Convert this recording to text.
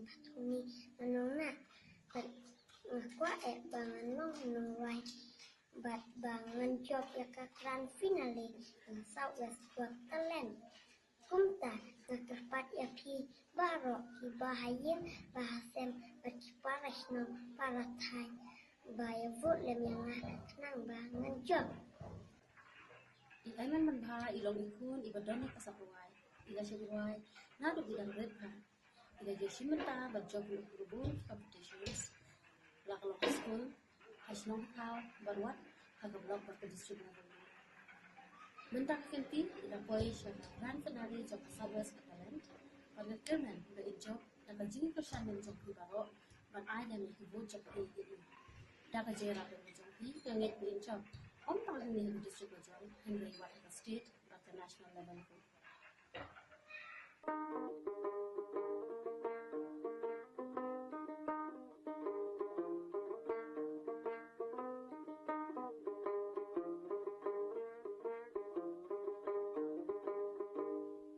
pathumi manongna bat ngakwa bangan nong wai bat bangan job yakakran finale Southwest Talent kumta ngakpat yapi baro ki bahayin bahasem bakiparas no parathai baya vot lem yang nang bangan job Iaiman manbha ilong ikun ibadoni kasapruai ila shirwai nadu bidang redha ila jeshimenta bajok rubun competitions lakalok school hasnong kau barwat hagablok barka district na Mentak kenti ila poi syara ran kenari jok Southwest Talent pada kerman ila ijok daga jini kersan dan jok baro ban ai dan ikut jok ini daga jera dan jok ngit ngit ijok Om tangan ni district major Henry Water State